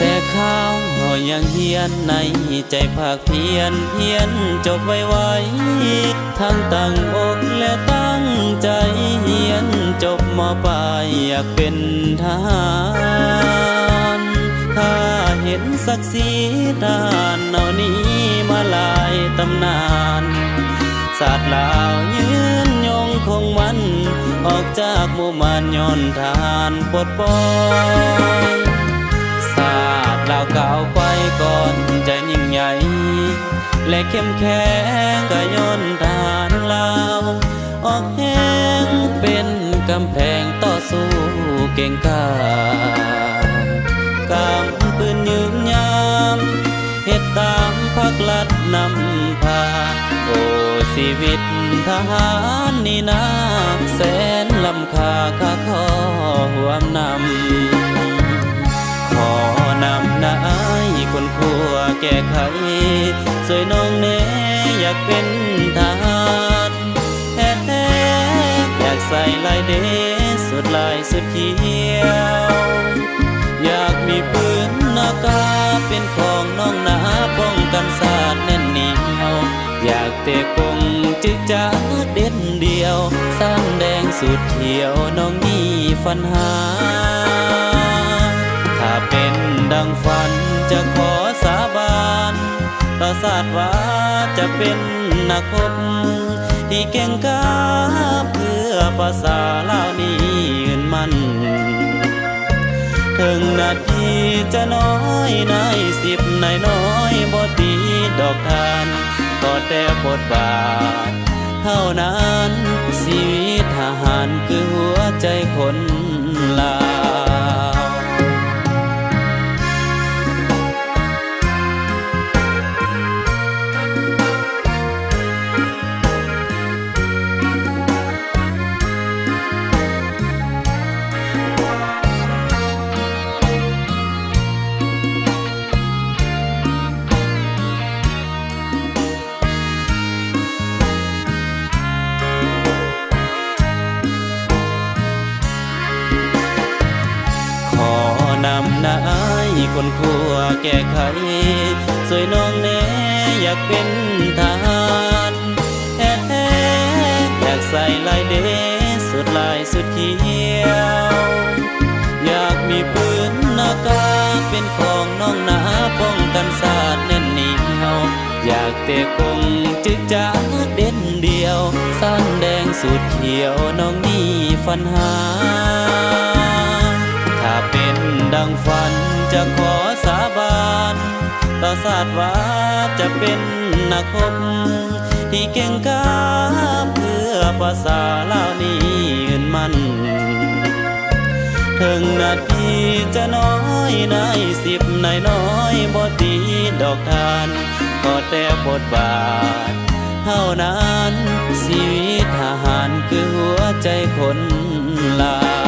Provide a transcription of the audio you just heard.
แต่ข้าวยังเฮียนในใจภาคเพียรเฮียนจบไวๆทั้งตั้งอกและตั้งใจเฮียนจบม.ปลายอยากเป็นทหารถ้าเห็นศักดิ์ศรีด้านเอานี้มาหลายตำนานศาสตร์ลาวยืนยงคงมันออกจากหมู่บ้านย้อนทหารปลดปล่อยศาสตร์ลาวก้าวไปก่อนใจยิ่งใหญ่และเข้มแข็งก็ย้อนทหารลาวออกแห้งเป็นกำแพงต่อสู้เก่งกล้ากำปืนยืนยามเหตุตามพักลัดนำพาโอ้ชีวิตทหารนี่นาแสนลำค่าข้าขอห่วมนำขอนำนายคนขัวแก้ไขสวยน้องเนอยากเป็นทหารแท้ๆอยากใส่ลายเดสุดลายสุดเขียวอยากมีปืนนากาเป็นของน้องนาป้องกันศาสตร์แน่นเหนียวอยากเตะกงจึกจะเด็ดเดียวสร้างแดงสุดเขียวน้องมีฝันหาถ้าเป็นดังฝันจะขอสาบานต่อศาสตร์ว่าจะเป็นนักรบที่เก่งกาจเพื่อภาษาลาวนี้ยืนมั่นถึงนาทีจะน้อยนาย10นายน้อยบ่ตีดอกทานก็แต่บทบาทเท่านั้นชีวิตทหารคือหัวใจคนลาวนำนายคนขัวแก้ไขสวยน้องเนอยากเป็นทหารแท้ๆอยากใส่ลายเดสุดลายสุดเขียวอยากมีปืนนากาเป็นของน้องนาป้องกันศาสตร์แน่นเหนียวอยากเตะกงจึกจะเด่นเดียวสั้นแดงสุดเขียวน้องมีฝันหาถ้าเป็นดังฝันจะขอสาบานต่อศาสตร์ว่าจะเป็นนักรบที่เก่งกาจเพื่อภาษาลาวนี้ยืนมั่นถึงนาทีจะน้อยนาย10นายน้อยบ่ตีดอกทานก็แต่บทบาทเท่านั้นชีวิตทหารคือหัวใจคนลาว